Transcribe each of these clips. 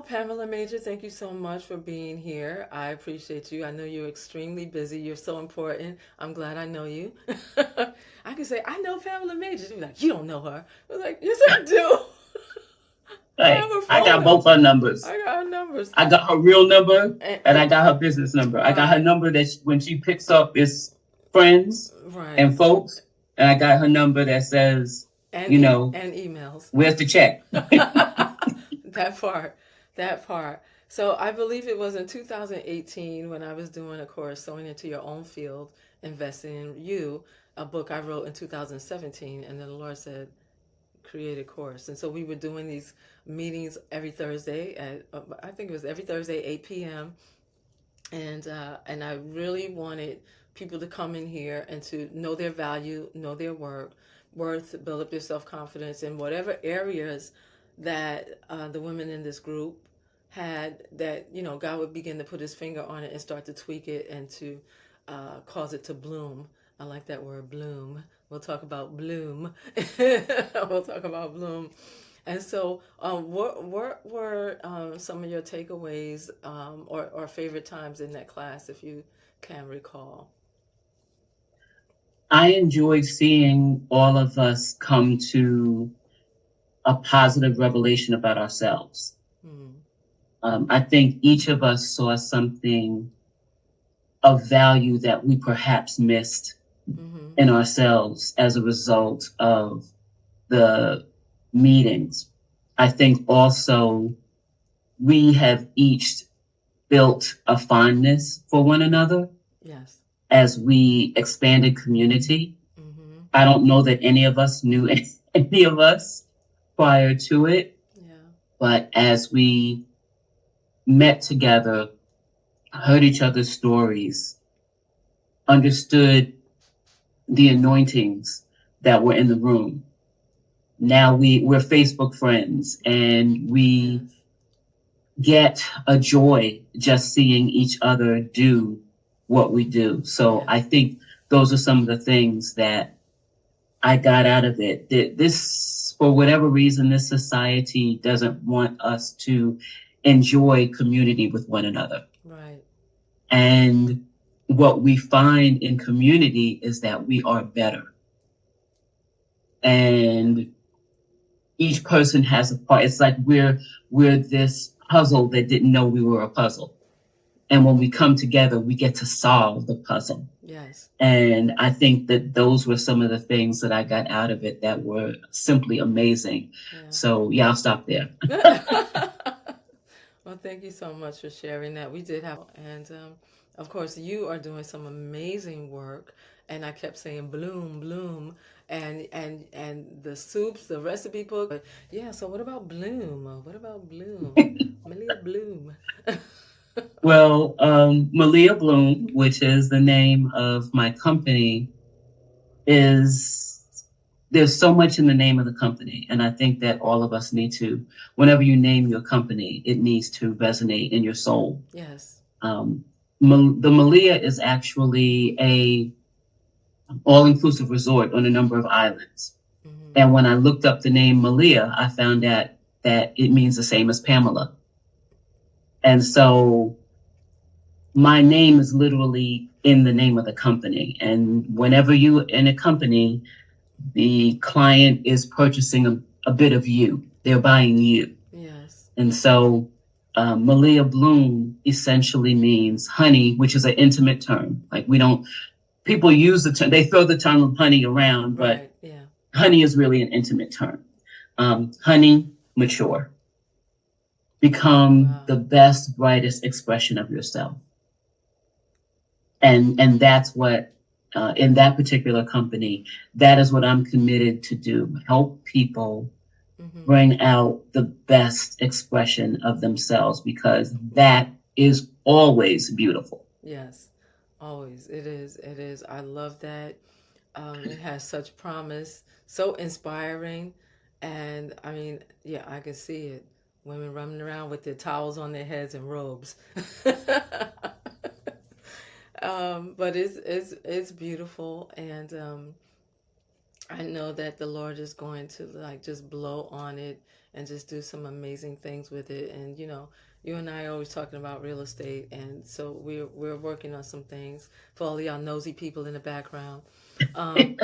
Pamela Major, thank you so much for being here. I appreciate you. I know you're extremely busy. You're so important. I'm glad I know you. I can say, I know Pamela Major. You're like, you don't know her. I was like, yes, I do. I have Hey, her I phone got number. both her numbers. I got her numbers. I got her real number and Yeah, I got her business number. I got her right, number that when she picks up is friends right. and folks, and I got her number that says, And you know, and emails. where's the check? That part, that part. So I believe it was in 2018 when I was doing a course, Sowing into Your Own Field, Investing in You, a book I wrote in 2017. And then the Lord said, create a course. And so we were doing these meetings every Thursday at, I think it was every Thursday, 8 p.m. And I really wanted people to come in here and to know their value, know their worth, build up their self confidence in whatever areas that the women in this group had, that God would begin to put His finger on it and start to tweak it and to cause it to bloom. I like that word, bloom. We'll talk about bloom. We'll talk about bloom. And so, what were some of your takeaways, or favorite times in that class, if you can recall? I enjoyed seeing all of us come to a positive revelation about ourselves. Hmm. I think each of us saw something of value that we perhaps missed Mm-hmm. in ourselves as a result of the meetings. I think also we have each built a fondness for one another Yes. as we expanded community. Mm-hmm. I don't know that any of us knew any of us prior to it, Yeah. but as we met together, heard each other's stories, understood the anointings that were in the room. Now we're Facebook friends and we Yes. get a joy just seeing each other do what we do. So I Yes. think those are some of the things that I got out of it. This, for whatever reason, this society doesn't want us to enjoy community with one another. Right. And what we find in community is that we are better. Yeah. And each person has a part. It's like we're this puzzle that didn't know we were a puzzle. And when we come together, we get to solve the puzzle. Yes. And I think that those were some of the things that I got out of it that were simply amazing. Yeah. So yeah, I'll stop there. Well, thank you so much for sharing that. We did have, and of course, you are doing some amazing work. And I kept saying bloom, bloom, and the soups, the recipe book. But yeah, so what about bloom? What about bloom? Malia Bloom. Well, Malia Bloom, which is the name of my company, is there's so much in the name of the company. And I think that all of us need to, whenever you name your company, it needs to resonate in your soul. Yes. Um, the Malia is actually a all-inclusive resort on a number of islands. Mm-hmm. And when I looked up the name Malia, I found out that it means the same as Pamela. And so my name is literally in the name of the company. And whenever you in a company, the client is purchasing a bit of you. They're buying you. Yes. And so Malia Bloom essentially means honey, which is an intimate term. Like we don't, people use the term, they throw the term of honey around, but Right. Yeah. honey is really an intimate term. Honey, mature. Become the Wow. best, brightest expression of yourself. And that's what in that particular company, that is what I'm committed to do. Help people Mm-hmm. bring out the best expression of themselves because that is always beautiful. Yes. Always. It is. It is. I love that. It has such promise, so inspiring, and I mean, yeah, I can see it. Women running around with their towels on their heads and robes. But it's beautiful, and I know that the Lord is going to like just blow on it and just do some amazing things with it. And you and I are always talking about real estate, and so we're working on some things for all y'all nosy people in the background. Um,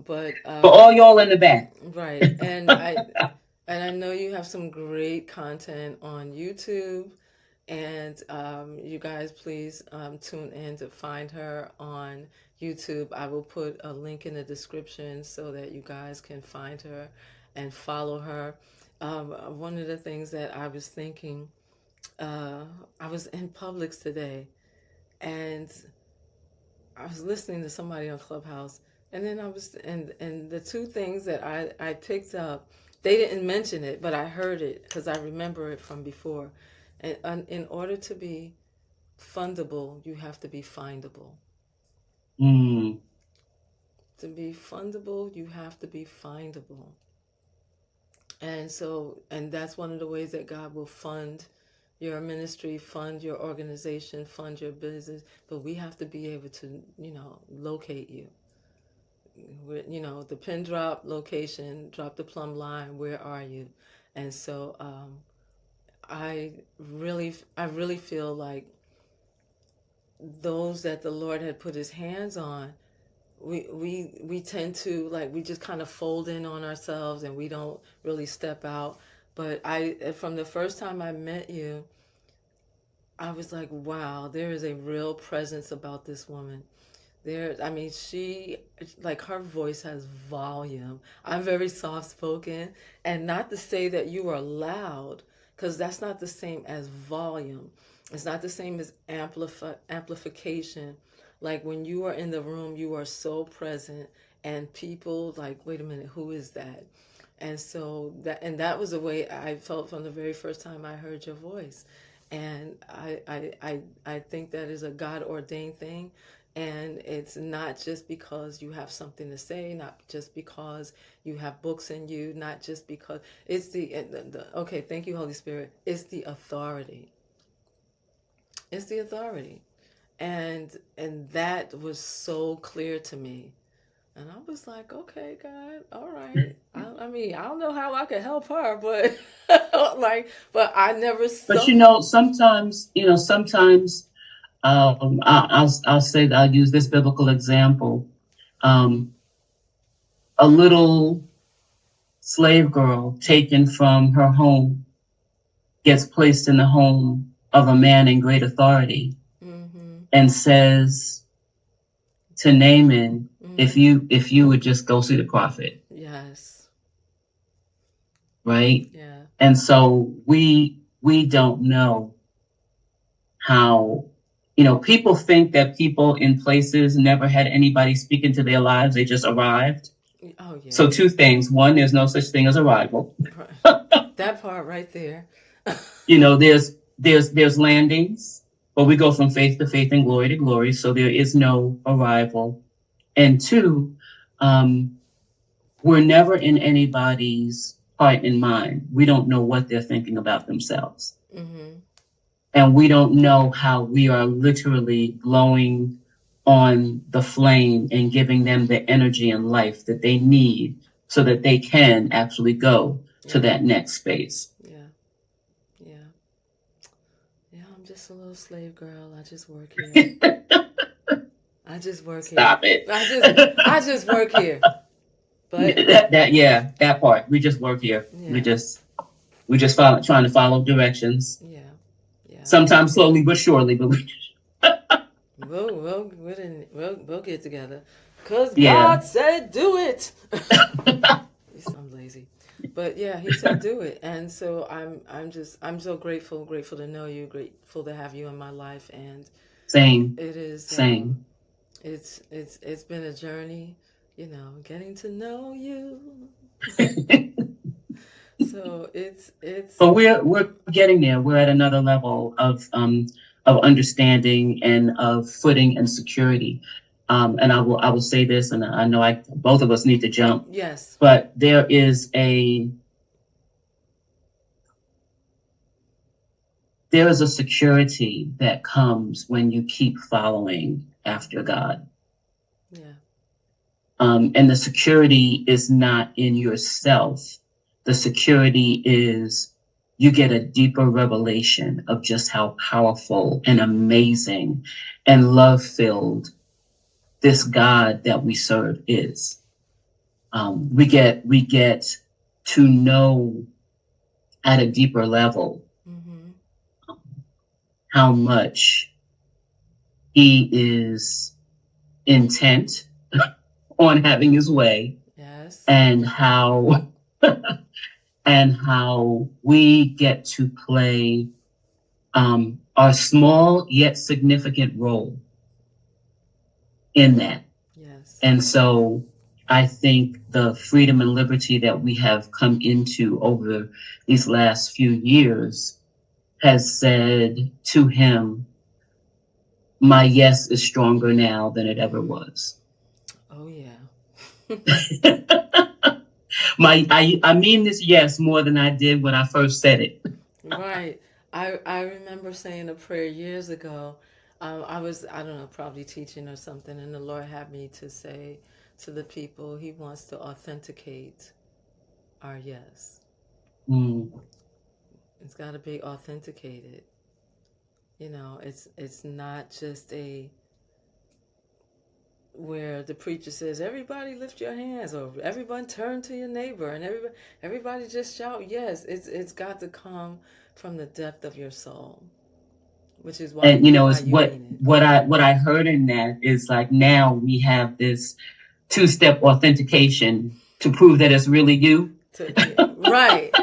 but For all y'all in the back. right, and I know you have some great content on YouTube, and you guys please tune in to find her on YouTube. I will put a link in the description so that you guys can find her and follow her. One of the things that I was thinking, uh, I was in Publix today, and I was listening to somebody on Clubhouse, and then and the two things that I picked up, they didn't mention it, but I heard it because I remember it from before. And in order to be fundable, you have to be findable. Mm. To be fundable, you have to be findable. And that's one of the ways that God will fund your ministry, fund your organization, fund your business. But we have to be able to, locate you. The pin drop location, drop the plumb line. Where are you? And so I really feel like those that the Lord had put His hands on, we tend to, like, we just kind of fold in on ourselves and we don't really step out. But from the first time I met you, I was like, wow, there is a real presence about this woman. I mean, she, like, her voice has volume. I'm very soft spoken, and not to say that you are loud, because that's not the same as volume. It's not the same as amplification. Like, when you are in the room, you are so present, and people like, wait a minute, who is that? And that was the way I felt from the very first time I heard your voice. And I think that is a God ordained thing. And it's not just because you have something to say, not just because you have books in you, not just because it's okay, thank you, Holy Spirit. It's the authority. It's the authority. And that was so clear to me. And I was like, okay, God, all right. I mean, I don't know how I could help her, but but I never But saw. sometimes I'll say that I'll use this biblical example. Um, a little slave girl taken from her home gets placed in the home of a man in great authority Mm-hmm. and says to Naaman, Mm-hmm. if you would just go see the prophet, Yes. right? Yeah. And so we don't know how, people think that people in places never had anybody speak into their lives, they just arrived. Oh So yeah. two things: one, there's no such thing as arrival. Right. That part right there. There's landings, but we go from faith to faith and glory to glory, so there is no arrival. And two, um, we're never in anybody's heart and mind. We don't know what they're thinking about themselves. Mm-hmm. And we don't know how we are literally blowing on the flame and giving them the energy and life that they need so that they can actually go to Yeah. that next space. Yeah. Yeah. Yeah. I'm just a little slave girl. I just work here. I just work here. Stop it. I just work here. But Yeah, that part. We just work here. We yeah. just we just follow, trying to follow directions. Yeah. Yeah. Sometimes slowly but surely, but We'll get together, cause yeah. God said do it. I'm lazy, but yeah, He said do it, and so I'm so grateful to know you, grateful to have you in my life, and Same. it is Same. it's been a journey, getting to know you. So it's But we're getting there. We're at another level of understanding and of footing and security. And I will say this, and I know both of us need to jump, yes. but there is a security that comes when you keep following after God. Yeah. And the security is not in yourself. The security is you get a deeper revelation of just how powerful and amazing and love filled this God that we serve is. We get to know at a deeper level Mm-hmm. how much He is intent on having His way, Yes. and how and how we get to play our small yet significant role in that. Yes. And so I think the freedom and liberty that we have come into over these last few years has said to Him, my yes is stronger now than it ever was. Oh yeah. I mean this yes more than I did when I first said it. Right. I remember saying a prayer years ago. I don't know, probably teaching or something, and the Lord had me to say to the people, He wants to authenticate our yes. Mm. It's got to be authenticated. It's not just a where the preacher says, "Everybody lift your hands," or "Everyone turn to your neighbor," and everybody just shout yes. It's got to come from the depth of your soul, which is And why it's you what mean what I heard in that is like now we have this two-step authentication to prove that it's really you. it. Yeah, right.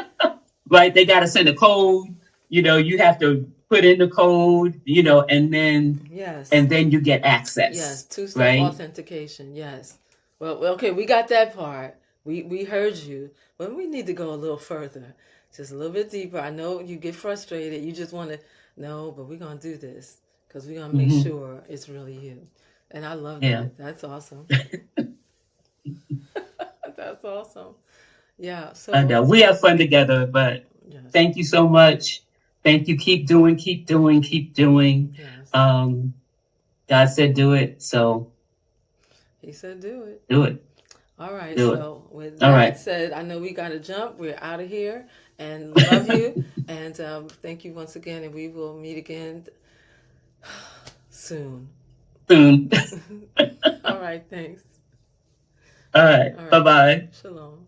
Right? They got to send a code. You have to put in the code. Yes. And then you get Yes. access. Two-step Right? authentication. Yes. Well, okay, we got that part. We heard you, but we need to go a little further, just a little bit deeper. I know you get frustrated. You just want to no, but we're gonna do this because we're gonna make Mm-hmm. sure it's really you. And I love Yeah. that. That's awesome. That's awesome. Yeah. I So know we have fun together, but yes, thank you so much. Thank you. Keep doing. Keep doing. Keep doing. yes. Um, God said do it, so He said do it. do it. All right. Do it. So with All that right. said, I know we got to jump. We're out of here, and love you, and thank you once again. And we will meet again soon. Soon. All right. Thanks. All right. All Bye right. bye. Shalom.